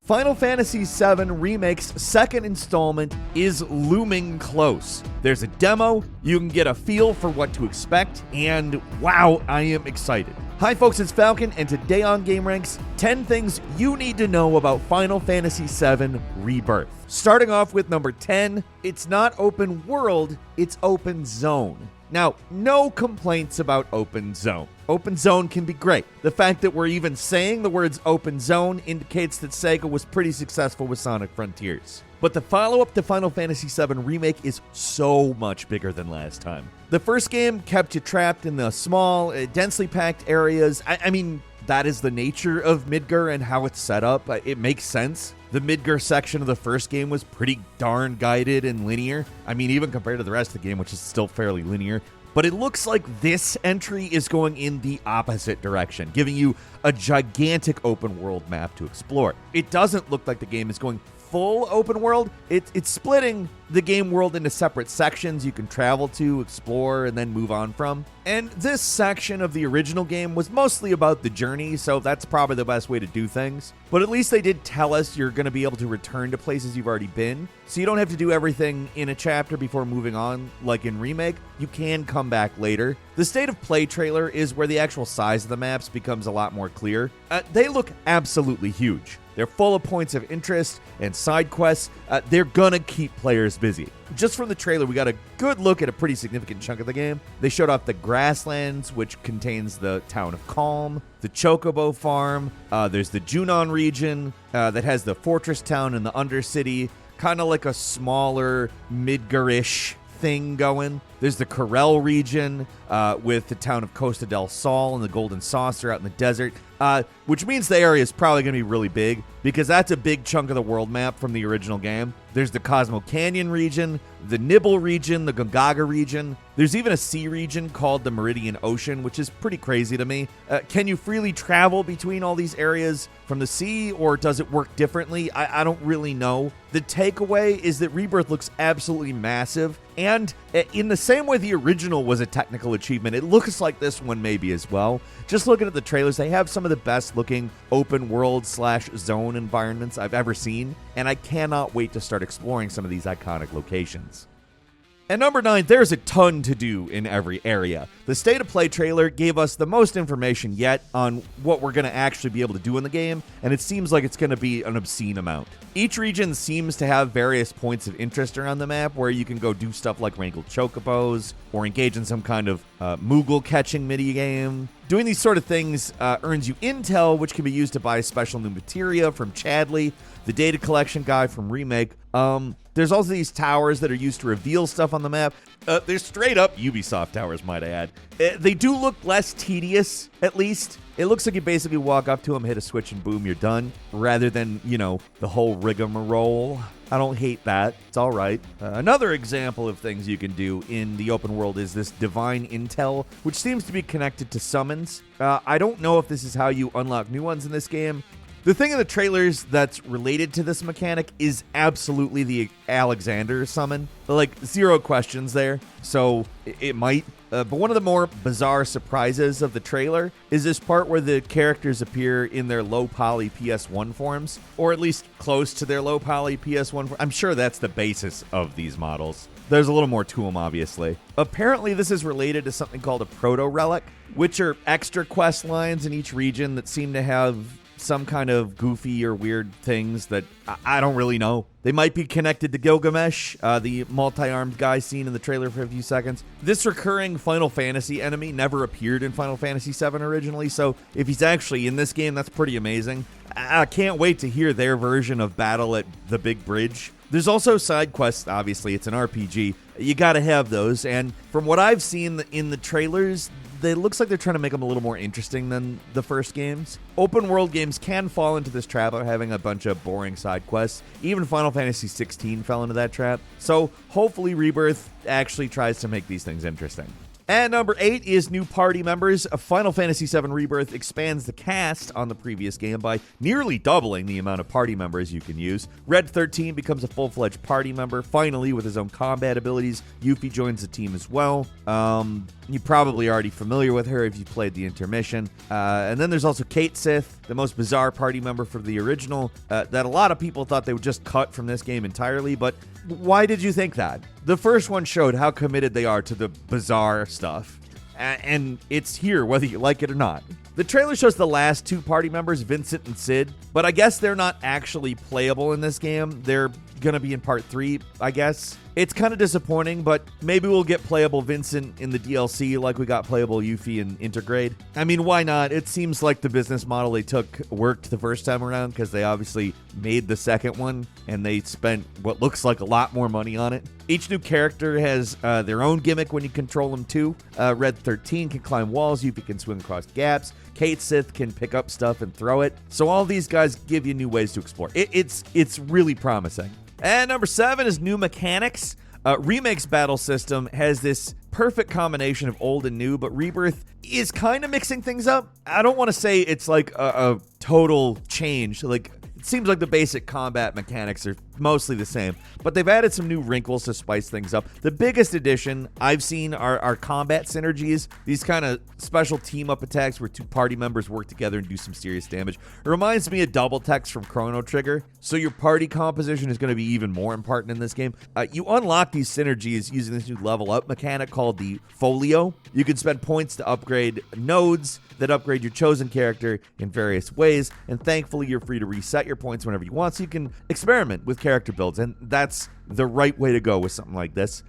Final Fantasy VII Remake's second installment is looming close. There's a demo, you can get a feel for what to expect, and wow, I am excited. Hi folks, it's Falcon, and today on gameranx, 10 things you need to know about Final Fantasy VII Rebirth. Starting off with number 10, it's not open world, it's open zone. Now, no complaints about open zone. Open zone can be great. The fact that we're even saying the words open zone indicates that Sega was pretty successful with Sonic Frontiers. But the follow-up to Final Fantasy VII Remake is so much bigger than last time. The first game kept you trapped in the small, densely packed areas. I mean, that is the nature of Midgar and how it's set up. It makes sense. The Midgar section of the first game was pretty darn guided and linear. I mean, even compared to the rest of the game, which is still fairly linear. But it looks like this entry is going in the opposite direction, giving you a gigantic open world map to explore. It doesn't look like the game is going full open world. It's splitting the game world into separate sections you can travel to, explore, and then move on from. And this section of the original game was mostly about the journey, so that's probably the best way to do things. But at least they did tell us you're going to be able to return to places you've already been, so you don't have to do everything in a chapter before moving on, like in Remake. You can come back later. The State of Play trailer is where the actual size of the maps becomes a lot more clear. They look absolutely huge. They're full of points of interest and side quests. They're gonna keep players busy. Just from the trailer, we got a good look at a pretty significant chunk of the game. They showed off the grasslands, which contains the town of Calm, the Chocobo farm. There's the Junon region that has the fortress town and the Undercity, kind of like a smaller Midgar-ish thing going. There's the Corel region with the town of Costa del Sol and the Golden Saucer out in the desert, which means the area is probably going to be really big because that's a big chunk of the world map from the original game. There's the Cosmo Canyon region, the Nibble region, the Gongaga region. There's even a sea region called the Meridian Ocean, which is pretty crazy to me. Can you freely travel between all these areas from the sea, or does it work differently? I don't really know. The takeaway is that Rebirth looks absolutely massive, and in the same way the original was a technical achievement, it looks like this one may be as well. Just looking at the trailers, they have some of the best looking open world / zone environments I've ever seen, and I cannot wait to start exploring some of these iconic locations. At number 9, there's a ton to do in every area. The State of Play trailer gave us the most information yet on what we're going to actually be able to do in the game, and it seems like it's going to be an obscene amount. Each region seems to have various points of interest around the map where you can go do stuff like wrangle chocobos or engage in some kind of Moogle catching minigame. Doing these sort of things earns you intel, which can be used to buy special new materia from Chadley, the data collection guy from Remake. There's also these towers that are used to reveal stuff on the map. They're straight up Ubisoft towers, might I add. They do look less tedious, at least. It looks like you basically walk up to them, hit a switch, and boom, you're done. Rather than, the whole rigmarole. I don't hate that. It's all right. Another example of things you can do in the open world is this divine intel, which seems to be connected to summons. I don't know if this is how you unlock new ones in this game. The thing in the trailers that's related to this mechanic is absolutely the Alexander summon. Like, zero questions there, so it might. But one of the more bizarre surprises of the trailer is this part where the characters appear in their low-poly PS1 forms, or at least close to their low-poly PS1 form. I'm sure that's the basis of these models. There's a little more to them, obviously. Apparently, this is related to something called a proto-relic, which are extra quest lines in each region that seem to have some kind of goofy or weird things that I don't really know. They might be connected to Gilgamesh, the multi-armed guy seen in the trailer for a few seconds. This recurring Final Fantasy enemy never appeared in Final Fantasy VII originally, so if he's actually in this game, that's pretty amazing. I can't wait to hear their version of Battle at the Big Bridge. There's also side quests, obviously. It's an RPG. You gotta have those, and from what I've seen in the trailers, it looks like they're trying to make them a little more interesting than the first games. Open world games can fall into this trap of having a bunch of boring side quests. Even Final Fantasy XVI fell into that trap. So hopefully Rebirth actually tries to make these things interesting. And number 8 is new party members. Final Fantasy VII Rebirth expands the cast on the previous game by nearly doubling the amount of party members you can use. Red 13 becomes a full-fledged party member, finally, with his own combat abilities. Yuffie joins the team as well. You're probably already familiar with her if you played the intermission. And then there's also Kate Sith, the most bizarre party member from the original, that a lot of people thought they would just cut from this game entirely, but why did you think that? The first one showed how committed they are to the bizarre stuff, and it's here whether you like it or not. The trailer shows the last 2 party members, Vincent and Sid, but I guess they're not actually playable in this game. They're gonna be in part 3, I guess. It's kind of disappointing, but maybe we'll get playable Vincent in the DLC like we got playable Yuffie in Intergrade. I mean, why not? It seems like the business model they took worked the first time around because they obviously made the second one and they spent what looks like a lot more money on it. Each new character has their own gimmick when you control them too. Red 13 can climb walls, Yuffie can swing across gaps, Kate Sith can pick up stuff and throw it. So all these guys give you new ways to explore. It's really promising. And number 7 is new mechanics. Remake's battle system has this perfect combination of old and new, but Rebirth is kind of mixing things up. I don't want to say it's like a total change. Like, it seems like the basic combat mechanics are mostly the same, but they've added some new wrinkles to spice things up. The biggest addition I've seen are combat synergies, these kind of special team-up attacks where 2 party members work together and do some serious damage. It reminds me of double text from Chrono Trigger, so your party composition is going to be even more important in this game. You unlock these synergies using this new level up mechanic called the Folio. You can spend points to upgrade nodes that upgrade your chosen character in various ways, and thankfully you're free to reset your points whenever you want, so you can experiment with character builds, and that's the right way to go with something like this.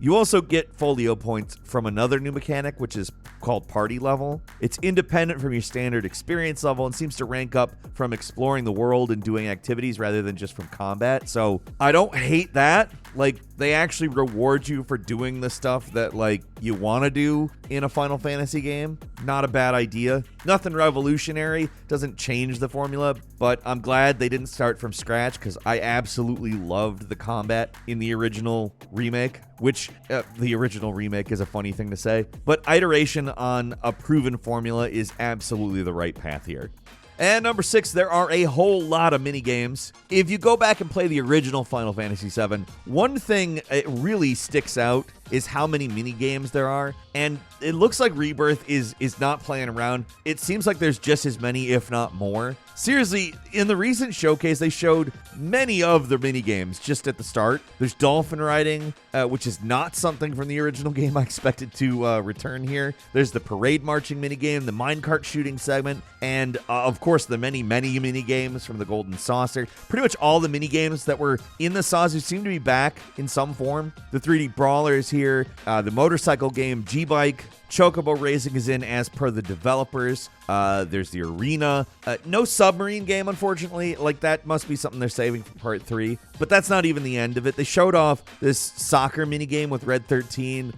You also get folio points from another new mechanic, which is called Party Level. It's independent from your standard experience level and seems to rank up from exploring the world and doing activities rather than just from combat. So I don't hate that. Like, they actually reward you for doing the stuff that, like, you want to do in a Final Fantasy game. Not a bad idea. Nothing revolutionary. Doesn't change the formula, but I'm glad they didn't start from scratch because I absolutely loved the combat in the original remake, which the original remake is a funny thing to say, but iteration on a proven formula is absolutely the right path here. And number 6, there are a whole lot of mini games. If you go back and play the original Final Fantasy VII, one thing it really sticks out is how many mini games there are, and it looks like Rebirth is not playing around. It seems like there's just as many, if not more. Seriously, in the recent showcase, they showed many of the mini games just at the start. There's dolphin riding, which is not something from the original game I expected to return here. There's the parade marching mini game, the minecart shooting segment, and of course the many mini games from the Golden Saucer. Pretty much all the mini games that were in the Saucer seem to be back in some form. The 3D brawler is here, the motorcycle game, G-Bike, Chocobo Racing is in as per the developers. There's the arena. No submarine game, unfortunately. Like, that must be something they're saving for part 3. But that's not even the end of it. They showed off this soccer minigame with Red 13.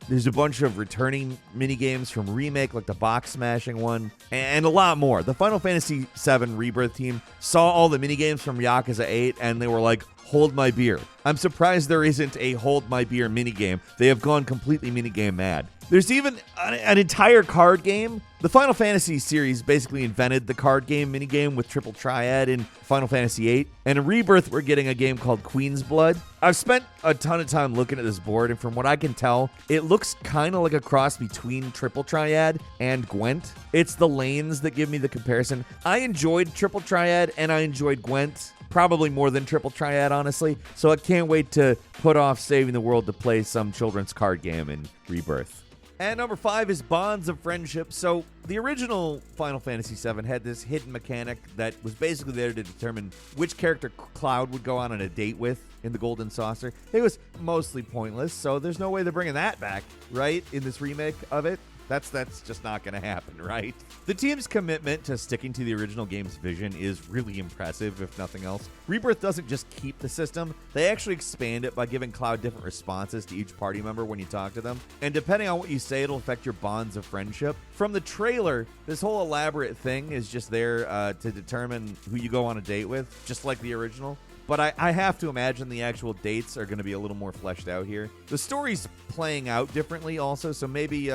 There's a bunch of returning minigames from Remake, like the box smashing one, and a lot more. The Final Fantasy VII Rebirth team saw all the minigames from Yakuza 8, and they were like, hold my beer. I'm surprised there isn't a hold my beer minigame. They have gone completely minigame mad. There's even an entire card game. The Final Fantasy series basically invented the card game minigame with Triple Triad in Final Fantasy VIII. And in Rebirth, we're getting a game called Queen's Blood. I've spent a ton of time looking at this board, and from what I can tell, it looks kind of like a cross between Triple Triad and Gwent. It's the lanes that give me the comparison. I enjoyed Triple Triad, and I enjoyed Gwent. Probably more than Triple Triad, honestly. So I can't wait to put off saving the world to play some children's card game in Rebirth. And number 5 is Bonds of Friendship. So the original Final Fantasy VII had this hidden mechanic that was basically there to determine which character Cloud would go on a date with in the Golden Saucer. It was mostly pointless, so there's no way they're bringing that back, right, in this remake of it. That's just not going to happen, right? The team's commitment to sticking to the original game's vision is really impressive, if nothing else. Rebirth doesn't just keep the system, they actually expand it by giving Cloud different responses to each party member when you talk to them. And depending on what you say, it'll affect your bonds of friendship. From the trailer, this whole elaborate thing is just there to determine who you go on a date with, just like the original. but I have to imagine the actual dates are going to be a little more fleshed out here. The story's playing out differently also, so maybe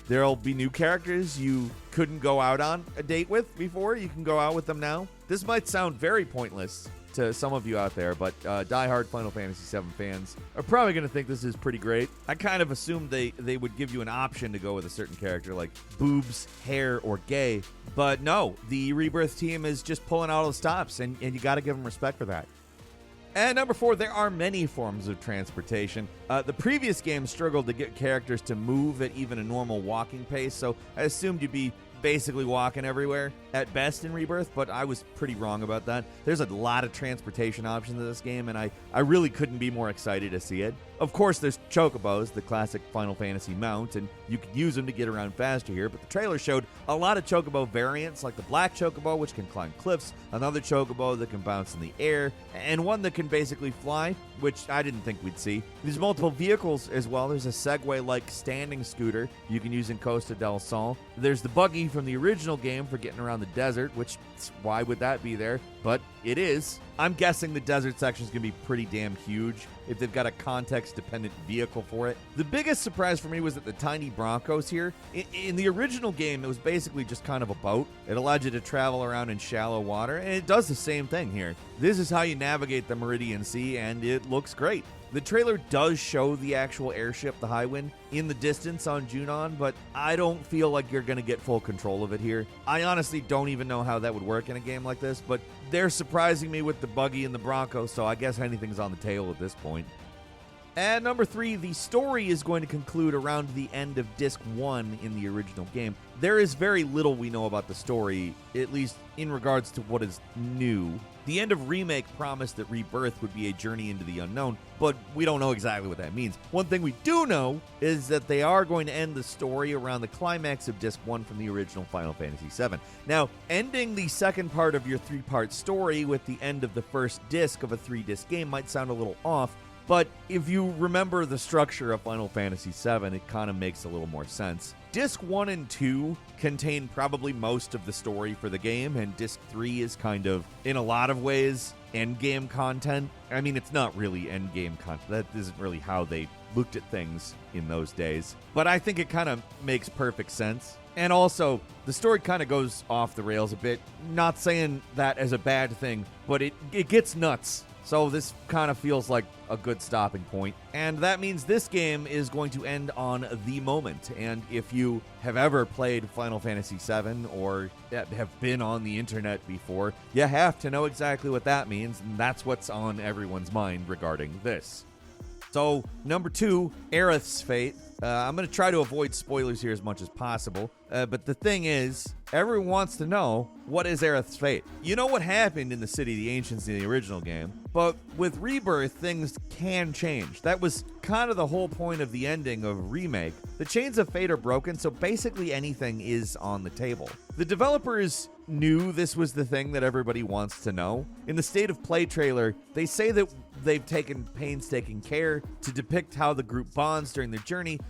there'll be new characters you couldn't go out on a date with before. You can go out with them now. This might sound very pointless to some of you out there, but diehard Final Fantasy VII fans are probably going to think this is pretty great. I kind of assumed they would give you an option to go with a certain character, like boobs, hair, or gay. But no, the Rebirth team is just pulling out all the stops, and you got to give them respect for that. And number 4, there are many forms of transportation. The previous game struggled to get characters to move at even a normal walking pace, so I assumed you'd be basically walking everywhere at best in Rebirth, but I was pretty wrong about that. There's a lot of transportation options in this game, and I really couldn't be more excited to see it. Of course, there's chocobos, the classic Final Fantasy mount, and you can use them to get around faster here, but the trailer showed a lot of chocobo variants, like the black chocobo, which can climb cliffs, another chocobo that can bounce in the air, and one that can basically fly, which I didn't think we'd see. There's multiple vehicles as well. There's a Segway-like standing scooter you can use in Costa del Sol. There's the buggy from the original game for getting around the desert, which, why would that be there? But it is. I'm guessing the desert section is going to be pretty damn huge if they've got a context-dependent vehicle for it. The biggest surprise for me was that the tiny Broncos here. In the original game, it was basically just kind of a boat. It allowed you to travel around in shallow water, and it does the same thing here. This is how you navigate the Meridian Sea, and it looks great. The trailer does show the actual airship, the Highwind, in the distance on Junon, but I don't feel like you're going to get full control of it here. I honestly don't even know how that would work in a game like this, but they're surprising me with the buggy and the Bronco, so I guess anything's on the table at this point. And number 3, the story is going to conclude around the end of Disc 1 in the original game. There is very little we know about the story, at least in regards to what is new. The end of Remake promised that Rebirth would be a journey into the unknown, but we don't know exactly what that means. One thing we do know is that they are going to end the story around the climax of Disc 1 from the original Final Fantasy VII. Now, ending the second part of your 3-part story with the end of the first disc of a 3-disc game might sound a little off, but if you remember the structure of Final Fantasy VII, it kind of makes a little more sense. Disc 1 and 2 contain probably most of the story for the game, and Disc 3 is kind of, in a lot of ways, endgame content. I mean, it's not really endgame content. That isn't really how they looked at things in those days. But I think it kind of makes perfect sense. And also, the story kind of goes off the rails a bit. Not saying that as a bad thing, but it gets nuts. So this kind of feels like a good stopping point. And that means this game is going to end on the moment. And if you have ever played Final Fantasy VII or have been on the internet before, you have to know exactly what that means. And that's what's on everyone's mind regarding this. So, number 2, Aerith's fate. I'm going to try to avoid spoilers here as much as possible. But the thing is, everyone wants to know, what is Aerith's fate? You know what happened in the City of the Ancients in the original game, but with Rebirth, things can change. That was kind of the whole point of the ending of Remake. The chains of fate are broken, so basically anything is on the table. The developers knew this was the thing that everybody wants to know. In the State of Play trailer, they say that they've taken painstaking care to depict how the group bonds during their journey,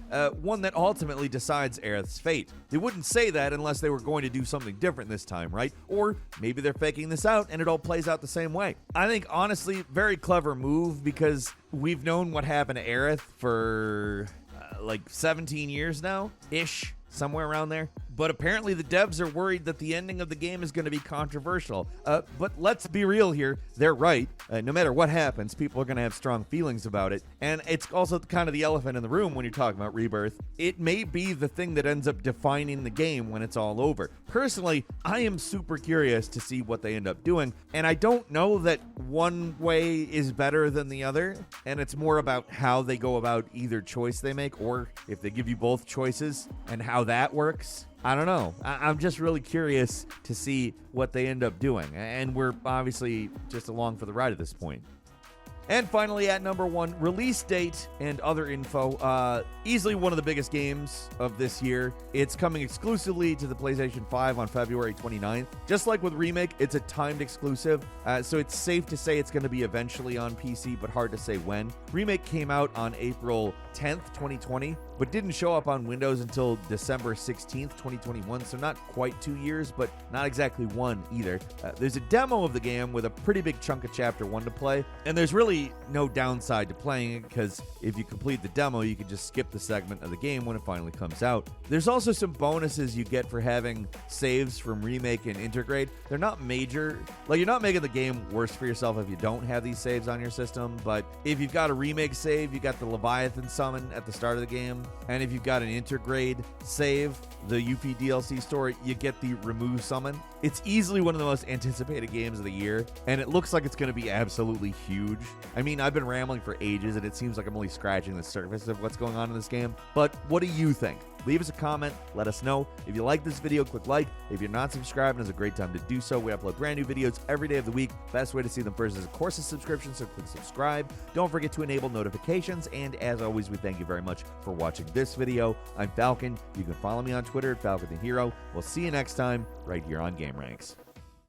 one that ultimately decides Aerith's fate. They wouldn't say that unless they were going to do something different this time, right? Or maybe they're faking this out and it all plays out the same way. I think, honestly, very clever move, because we've known what happened to Aerith for like 17 years now-ish, somewhere around there. But apparently the devs are worried that the ending of the game is going to be controversial. But let's be real here. They're right. No matter what happens, people are going to have strong feelings about it. And it's also kind of the elephant in the room when you're talking about Rebirth. It may be the thing that ends up defining the game when it's all over. Personally, I am super curious to see what they end up doing. And I don't know that one way is better than the other. And it's more about how they go about either choice they make, or if they give you both choices and how that works. I don't know. I'm just really curious to see what they end up doing. And we're obviously just along for the ride at this point. And finally, at number 1, release date and other info. Easily one of the biggest games of this year. It's coming exclusively to the PlayStation 5 on February 29th. Just like with Remake, it's a timed exclusive, so it's safe to say it's going to be eventually on PC, but hard to say when. Remake came out on April 10th, 2020, but didn't show up on Windows until December 16th, 2021, so not quite 2 years, but not exactly one either. There's a demo of the game with a pretty big chunk of Chapter 1 to play, and there's really no downside to playing it, because if you complete the demo, you can just skip the segment of the game when it finally comes out. There's also some bonuses you get for having saves from Remake and Intergrade. They're not major, like you're not making the game worse for yourself if you don't have these saves on your system, but if you've got a Remake save, you got the Leviathan summon at the start of the game, and if you've got an Intergrade save, the Yuffie DLC store, you get the Remove summon. It's easily one of the most anticipated games of the year, and it looks like it's going to be absolutely huge. I mean, I've been rambling for ages, and it seems like I'm only scratching the surface of what's going on in this game, but what do you think? Leave us a comment, let us know. If you like this video, click like. If you're not subscribed, it's a great time to do so. We upload brand new videos every day of the week. Best way to see them first is, of course, a subscription, so click subscribe. Don't forget to enable notifications, and as always, we thank you very much for watching this video. I'm Falcon. You can follow me on Twitter at Falcon the Hero. We'll see you next time right here on gameranx.